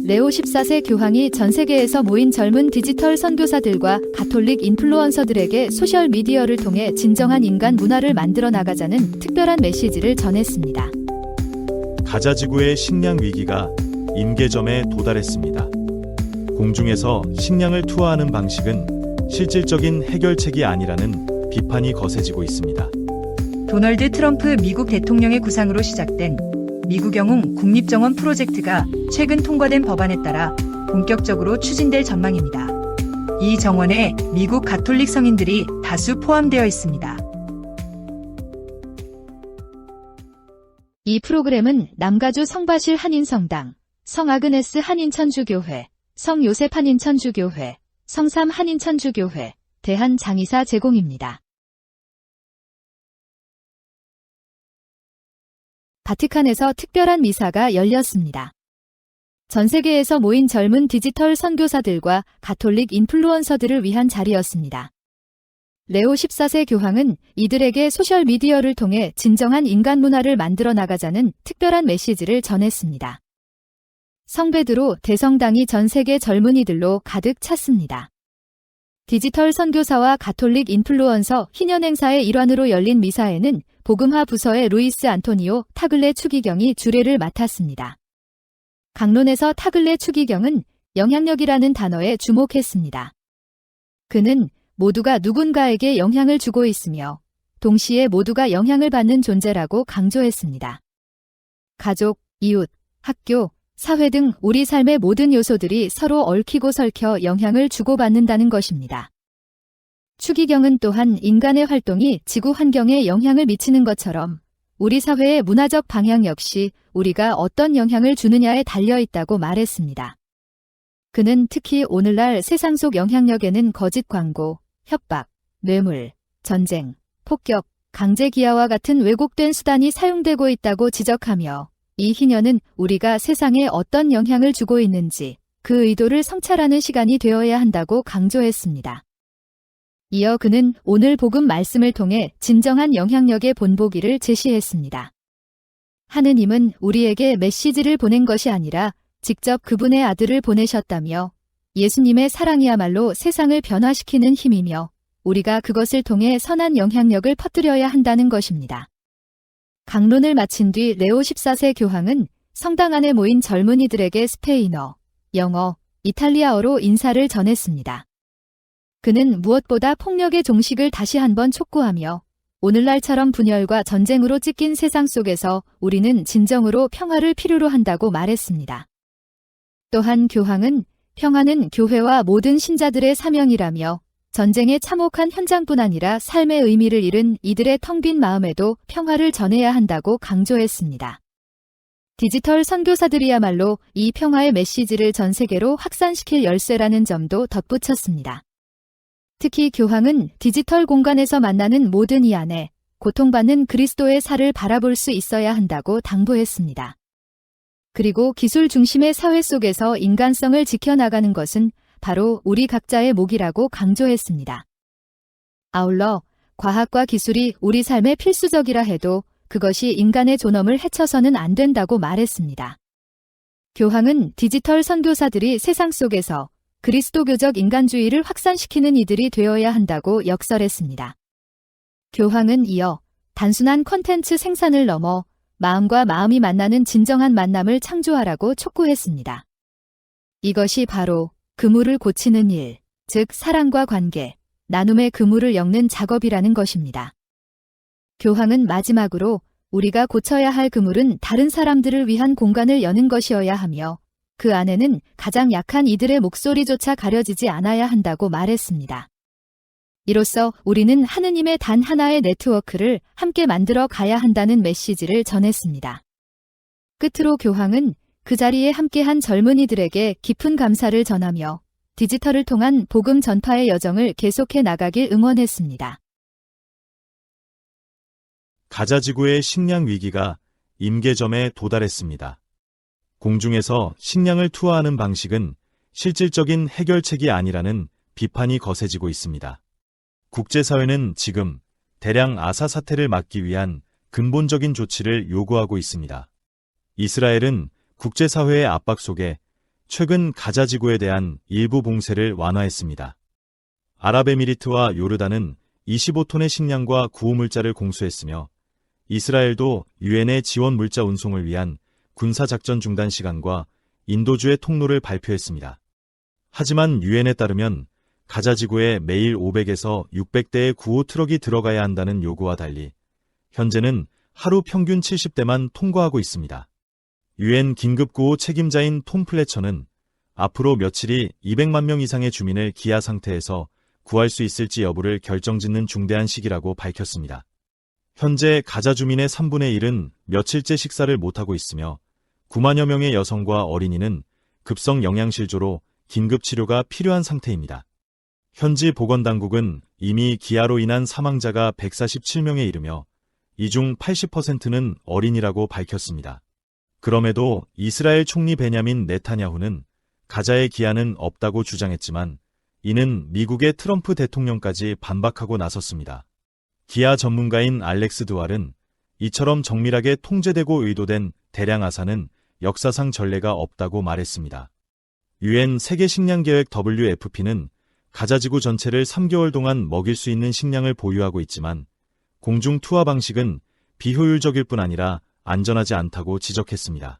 레오 14세 교황이 전 세계에서 모인 젊은 디지털 선교사들과 가톨릭 인플루언서들에게 소셜미디어를 통해 진정한 인간 문화를 만들어 나가자는 특별한 메시지를 전했습니다. 가자 지구의 식량 위기가 임계점에 도달했습니다. 공중에서 식량을 투하하는 방식은 실질적인 해결책이 아니라는 비판이 거세지고 있습니다. 도널드 트럼프 미국 대통령의 구상으로 시작된 미국 영웅 국립정원 프로젝트가 최근 통과된 법안에 따라 본격적으로 추진될 전망입니다. 이 정원에 미국 가톨릭 성인들이 다수 포함되어 있습니다. 이 프로그램은 남가주 성바실 한인성당, 성아그네스 한인천주교회, 성요셉 한인천주교회, 성삼 한인천주교회, 대한장의사 제공입니다. 바티칸에서 특별한 미사가 열렸습니다. 전 세계에서 모인 젊은 디지털 선교사들과 가톨릭 인플루언서들을 위한 자리였습니다. 레오 14세 교황은 이들에게 소셜미디어를 통해 진정한 인간 문화를 만들어 나가자는 특별한 메시지를 전했습니다. 성베드로 대성당이 전 세계 젊은이들로 가득 찼습니다. 디지털 선교사와 가톨릭 인플루언서 희년 행사의 일환으로 열린 미사에는 복음화 부서의 루이스 안토니오 타글레 추기경이 주례를 맡았습니다. 강론에서 타글레 추기경은 영향력이라는 단어에 주목했습니다. 그는 모두가 누군가에게 영향을 주고 있으며 동시에 모두가 영향을 받는 존재라고 강조했습니다. 가족, 이웃, 학교, 사회 등 우리 삶의 모든 요소들이 서로 얽히고 설켜 영향을 주고받는다는 것입니다. 추기경은 또한 인간의 활동이 지구 환경에 영향을 미치는 것처럼 우리 사회의 문화적 방향 역시 우리가 어떤 영향을 주느냐에 달려 있다고 말했습니다. 그는 특히 오늘날 세상 속 영향력에는 거짓 광고, 협박, 뇌물, 전쟁, 폭격, 강제 기아와 같은 왜곡된 수단이 사용되고 있다고 지적하며 이 희년은 우리가 세상에 어떤 영향을 주고 있는지 그 의도를 성찰하는 시간이 되어야 한다고 강조했습니다. 이어 그는 오늘 복음 말씀을 통해 진정한 영향력의 본보기를 제시했습니다. 하느님은 우리에게 메시지를 보낸 것이 아니라 직접 그분의 아들을 보내셨다며 예수님의 사랑이야말로 세상을 변화시키는 힘이며 우리가 그것을 통해 선한 영향력을 퍼뜨려야 한다는 것입니다. 강론을 마친 뒤 레오 14세 교황은 성당 안에 모인 젊은이들에게 스페인어, 영어, 이탈리아어로 인사를 전했습니다. 그는 무엇보다 폭력의 종식을 다시 한번 촉구하며 오늘날처럼 분열과 전쟁으로 찢긴 세상 속에서 우리는 진정으로 평화를 필요로 한다고 말했습니다. 또한 교황은 평화는 교회와 모든 신자들의 사명이라며 전쟁의 참혹한 현장뿐 아니라 삶의 의미를 잃은 이들의 텅 빈 마음에도 평화를 전해야 한다고 강조했습니다. 디지털 선교사들이야말로 이 평화의 메시지를 전 세계로 확산시킬 열쇠라는 점도 덧붙였습니다. 특히 교황은 디지털 공간에서 만나는 모든 이 안에 고통받는 그리스도의 살을 바라볼 수 있어야 한다고 당부했습니다. 그리고 기술 중심의 사회 속에서 인간성을 지켜나가는 것은 바로 우리 각자의 몫이라고 강조했습니다. 아울러 과학과 기술이 우리 삶의 필수적이라 해도 그것이 인간의 존엄을 해쳐서는 안 된다고 말했습니다. 교황은 디지털 선교사들이 세상 속에서 그리스도교적 인간주의를 확산시키는 이들이 되어야 한다고 역설했습니다. 교황은 이어 단순한 콘텐츠 생산을 넘어 마음과 마음이 만나는 진정한 만남을 창조하라고 촉구했습니다. 이것이 바로 그물을 고치는 일, 즉 사랑과 관계, 나눔의 그물을 엮는 작업이라는 것입니다. 교황은 마지막으로 우리가 고쳐야 할 그물은 다른 사람들을 위한 공간을 여는 것이어야 하며 그 안에는 가장 약한 이들의 목소리조차 가려지지 않아야 한다고 말했습니다. 이로써 우리는 하느님의 단 하나의 네트워크를 함께 만들어 가야 한다는 메시지를 전했습니다. 끝으로 교황은 그 자리에 함께한 젊은이들에게 깊은 감사를 전하며 디지털을 통한 복음 전파의 여정을 계속해 나가길 응원했습니다. 가자 지구의 식량 위기가 임계점에 도달했습니다. 공중에서 식량을 투하하는 방식은 실질적인 해결책이 아니라는 비판이 거세지고 있습니다. 국제사회는 지금 대량 아사 사태를 막기 위한 근본적인 조치를 요구하고 있습니다. 이스라엘은 국제사회의 압박 속에 최근 가자 지구에 대한 일부 봉쇄를 완화했습니다. 아랍에미리트와 요르단은 25톤의 식량과 구호물자를 공수했으며 이스라엘도 유엔의 지원 물자 운송을 위한 군사작전 중단 시간과 인도주의 통로를 발표했습니다. 하지만 유엔에 따르면 가자 지구에 매일 500에서 600대의 구호 트럭이 들어가야 한다는 요구와 달리 현재는 하루 평균 70대만 통과하고 있습니다. 유엔 긴급구호 책임자인 톰 플래처는 앞으로 며칠이 200만 명 이상의 주민을 기아 상태에서 구할 수 있을지 여부를 결정짓는 중대한 시기라고 밝혔습니다. 현재 가자 주민의 3분의 1은 며칠째 식사를 못하고 있으며 9만여 명의 여성과 어린이는 급성 영양실조로 긴급 치료가 필요한 상태입니다. 현지 보건당국은 이미 기아로 인한 사망자가 147명에 이르며 이 중 80%는 어린이라고 밝혔습니다. 그럼에도 이스라엘 총리 베냐민 네타냐후는 가자의 기아는 없다고 주장했지만 이는 미국의 트럼프 대통령까지 반박하고 나섰습니다. 기아 전문가인 알렉스 드왈은 이처럼 정밀하게 통제되고 의도된 대량 아사는 역사상 전례가 없다고 말했습니다. 유엔 세계식량계획 WFP는 가자지구 전체를 3개월 동안 먹일 수 있는 식량을 보유하고 있지만 공중 투하 방식은 비효율적일 뿐 아니라 안전하지 않다고 지적했습니다.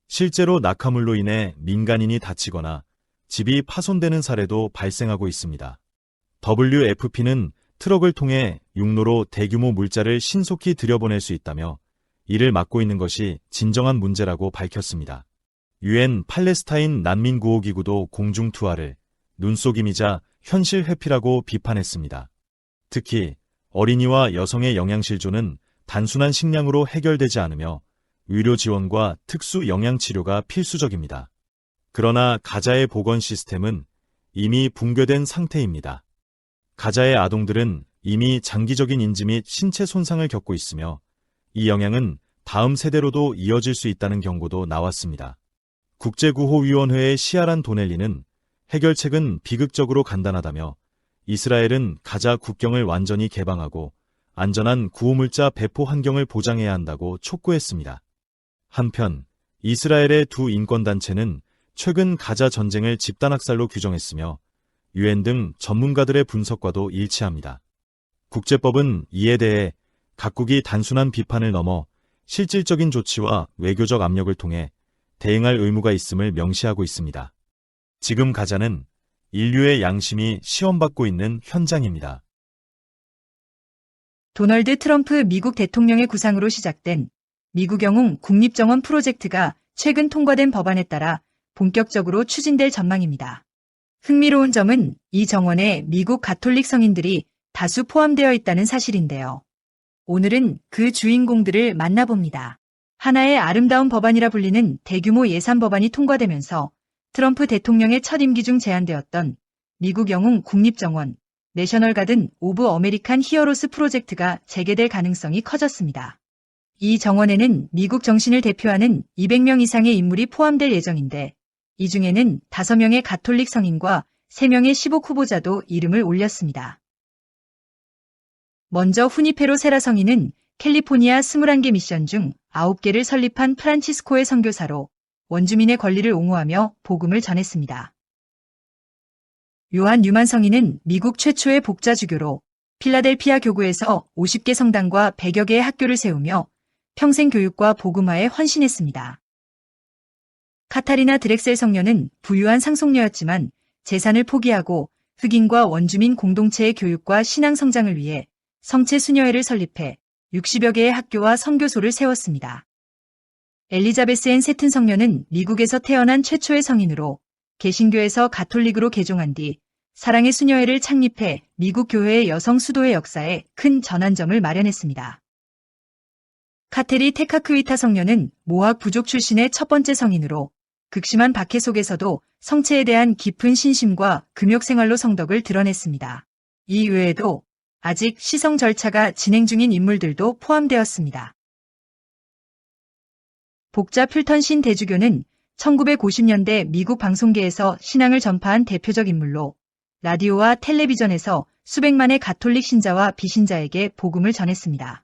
실제로 낙하물로 인해 민간인이 다치거나 집이 파손되는 사례도 발생하고 있습니다. WFP는 트럭을 통해 육로로 대규모 물자를 신속히 들여보낼 수 있다며 이를 막고 있는 것이 진정한 문제라고 밝혔습니다. 유엔 팔레스타인 난민구호기구도 공중 투하를 눈속임이자 현실 회피라고 비판했습니다. 특히 어린이와 여성의 영양실조는 단순한 식량으로 해결되지 않으며 의료 지원과 특수 영양치료가 필수적입니다. 그러나 가자의 보건 시스템은 이미 붕괴된 상태입니다. 가자의 아동들은 이미 장기적인 인지 및 신체 손상을 겪고 있으며 이 영향은 다음 세대로도 이어질 수 있다는 경고도 나왔습니다. 국제구호위원회의 시아란 도넬리는 해결책은 비극적으로 간단하다며 이스라엘은 가자 국경을 완전히 개방하고 안전한 구호물자 배포 환경을 보장해야 한다고 촉구했습니다. 한편 이스라엘의 두 인권단체는 최근 가자 전쟁을 집단학살로 규정했으며 유엔 등 전문가들의 분석과도 일치합니다. 국제법은 이에 대해 각국이 단순한 비판을 넘어 실질적인 조치와 외교적 압력을 통해 대응할 의무가 있음을 명시하고 있습니다. 지금 가자는 인류의 양심이 시험받고 있는 현장입니다. 도널드 트럼프 미국 대통령의 구상으로 시작된 미국 영웅 국립정원 프로젝트가 최근 통과된 법안에 따라 본격적으로 추진될 전망입니다. 흥미로운 점은 이 정원에 미국 가톨릭 성인들이 다수 포함되어 있다는 사실인데요. 오늘은 그 주인공들을 만나봅니다. 하나의 아름다운 법안이라 불리는 대규모 예산 법안이 통과되면서 트럼프 대통령의 첫 임기 중 제안되었던 미국 영웅 국립정원, 내셔널 가든 오브 어메리칸 히어로스 프로젝트가 재개될 가능성이 커졌습니다. 이 정원에는 미국 정신을 대표하는 200명 이상의 인물이 포함될 예정인데 이 중에는 5명의 가톨릭 성인과 3명의 15 후보자도 이름을 올렸습니다. 먼저 후니페로 세라 성인은 캘리포니아 21개 미션 중 9개를 설립한 프란치스코의 선교사로 원주민의 권리를 옹호하며 복음을 전했습니다. 요한 뉴만 성인은 미국 최초의 복자주교로 필라델피아 교구에서 50개 성당과 100여 개의 학교를 세우며 평생 교육과 복음화에 헌신했습니다. 카타리나 드렉셀 성녀는 부유한 상속녀였지만 재산을 포기하고 흑인과 원주민 공동체의 교육과 신앙 성장을 위해 성체 수녀회를 설립해 60여 개의 학교와 선교소를 세웠습니다. 엘리자베스 앤 세튼 성녀는 미국에서 태어난 최초의 성인으로 개신교에서 가톨릭으로 개종한 뒤 사랑의 수녀회를 창립해 미국 교회의 여성 수도의 역사에 큰 전환점을 마련했습니다. 카테리 테카크위타 성녀는 모학 부족 출신의 첫 번째 성인으로 극심한 박해 속에서도 성체에 대한 깊은 신심과 금욕 생활로 성덕을 드러냈습니다. 이 외에도 아직 시성 절차가 진행 중인 인물들도 포함되었습니다. 복자 풀턴 신 대주교는 1950년대 미국 방송계에서 신앙을 전파한 대표적 인물로 라디오와 텔레비전에서 수백만의 가톨릭 신자와 비신자에게 복음을 전했습니다.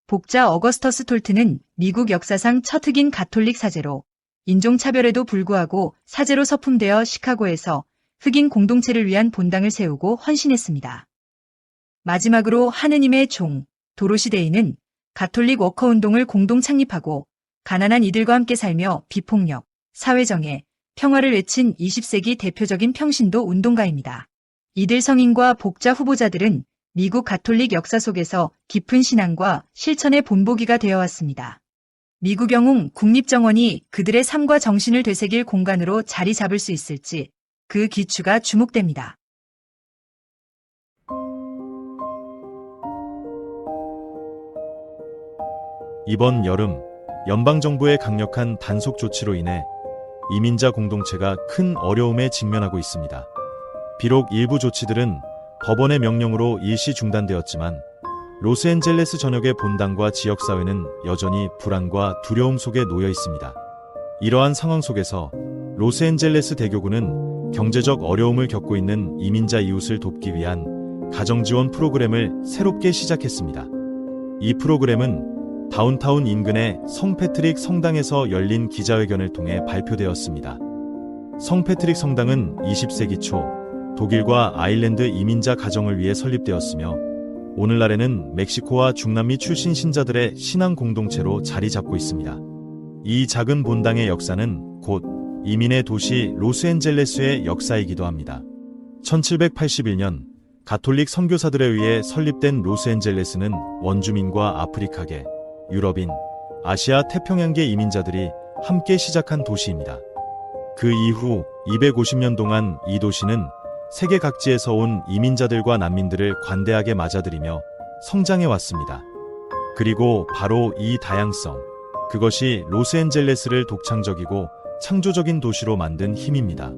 복자 어거스터스 톨트는 미국 역사상 첫 흑인 가톨릭 사제로 인종차별에도 불구하고 사제로 서품되어 시카고에서 흑인 공동체를 위한 본당을 세우고 헌신했습니다. 마지막으로 하느님의 종, 도로시 데이는 가톨릭 워커운동을 공동 창립하고 가난한 이들과 함께 살며 비폭력, 사회정의, 평화를 외친 20세기 대표적인 평신도 운동가입니다. 이들 성인과 복자 후보자들은 미국 가톨릭 역사 속에서 깊은 신앙과 실천의 본보기가 되어왔습니다. 미국 영웅 국립정원이 그들의 삶과 정신을 되새길 공간으로 자리 잡을 수 있을지 그 기추가 주목됩니다. 이번 여름, 연방정부의 강력한 단속 조치로 인해 이민자 공동체가 큰 어려움에 직면하고 있습니다. 비록 일부 조치들은 법원의 명령으로 일시 중단되었지만 로스앤젤레스 전역의 본당과 지역사회는 여전히 불안과 두려움 속에 놓여 있습니다. 이러한 상황 속에서 로스앤젤레스 대교구는 경제적 어려움을 겪고 있는 이민자 이웃을 돕기 위한 가정지원 프로그램을 새롭게 시작했습니다. 이 프로그램은 다운타운 인근의 성 패트릭 성당에서 열린 기자회견을 통해 발표되었습니다. 성 패트릭 성당은 20세기 초 독일과 아일랜드 이민자 가정을 위해 설립되었으며 오늘날에는 멕시코와 중남미 출신 신자들의 신앙 공동체로 자리 잡고 있습니다. 이 작은 본당의 역사는 곧 이민의 도시 로스앤젤레스의 역사이기도 합니다. 1781년 가톨릭 선교사들에 의해 설립된 로스앤젤레스는 원주민과 아프리카계, 유럽인, 아시아 태평양계 이민자들이 함께 시작한 도시입니다. 그 이후 250년 동안 이 도시는 세계 각지에서 온 이민자들과 난민들을 관대하게 맞아들이며 성장해 왔습니다. 그리고 바로 이 다양성, 그것이 로스앤젤레스를 독창적이고 창조적인 도시로 만든 힘입니다.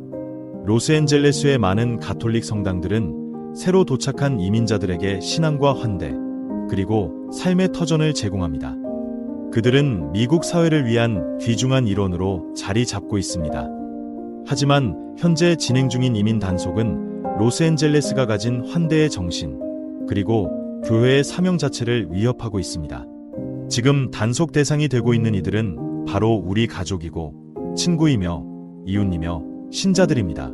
로스앤젤레스의 많은 가톨릭 성당들은 새로 도착한 이민자들에게 신앙과 환대, 그리고 삶의 터전을 제공합니다. 그들은 미국 사회를 위한 귀중한 일원으로 자리 잡고 있습니다. 하지만 현재 진행 중인 이민 단속은 로스앤젤레스가 가진 환대의 정신, 그리고 교회의 사명 자체를 위협하고 있습니다. 지금 단속 대상이 되고 있는 이들은 바로 우리 가족이고 친구이며 이웃이며 신자들입니다.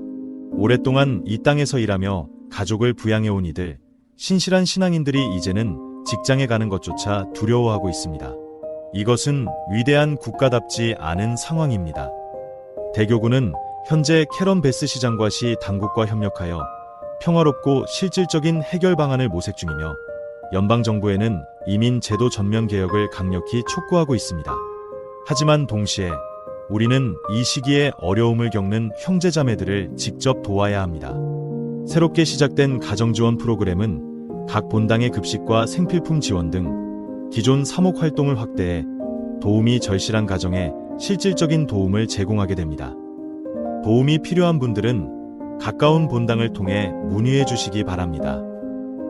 오랫동안 이 땅에서 일하며 가족을 부양해온 이들, 신실한 신앙인들이 이제는 직장에 가는 것조차 두려워하고 있습니다. 이것은 위대한 국가답지 않은 상황입니다. 대교구는 현재 캐런 베스 시장과 시 당국과 협력하여 평화롭고 실질적인 해결 방안을 모색 중이며 연방정부에는 이민 제도 전면 개혁을 강력히 촉구하고 있습니다. 하지만 동시에 우리는 이 시기에 어려움을 겪는 형제자매들을 직접 도와야 합니다. 새롭게 시작된 가정지원 프로그램은 각 본당의 급식과 생필품 지원 등 기존 사목 활동을 확대해 도움이 절실한 가정에 실질적인 도움을 제공하게 됩니다. 도움이 필요한 분들은 가까운 본당을 통해 문의해 주시기 바랍니다.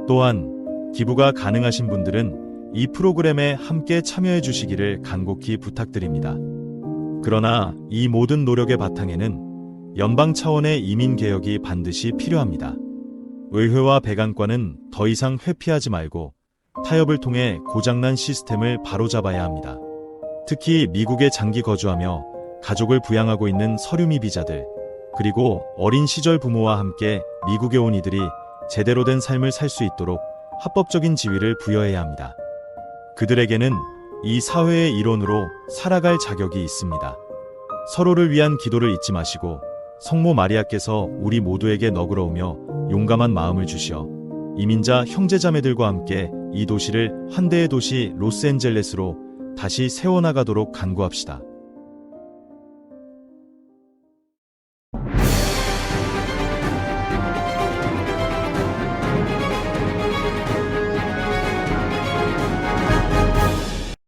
또한 기부가 가능하신 분들은 이 프로그램에 함께 참여해 주시기를 간곡히 부탁드립니다. 그러나 이 모든 노력의 바탕에는 연방 차원의 이민 개혁이 반드시 필요합니다. 의회와 백안과는 더 이상 회피하지 말고 타협을 통해 고장난 시스템을 바로잡아야 합니다. 특히 미국에 장기 거주하며 가족을 부양하고 있는 서류미 비자들, 그리고 어린 시절 부모와 함께 미국에 온 이들이 제대로 된 삶을 살 수 있도록 합법적인 지위를 부여해야 합니다. 그들에게는 이 사회의 일원으로 살아갈 자격이 있습니다. 서로를 위한 기도를 잊지 마시고 성모 마리아께서 우리 모두에게 너그러우며 용감한 마음을 주시어 이민자 형제자매들과 함께 이 도시를 환대의 도시 로스앤젤레스로 다시 세워나가도록 간구합시다.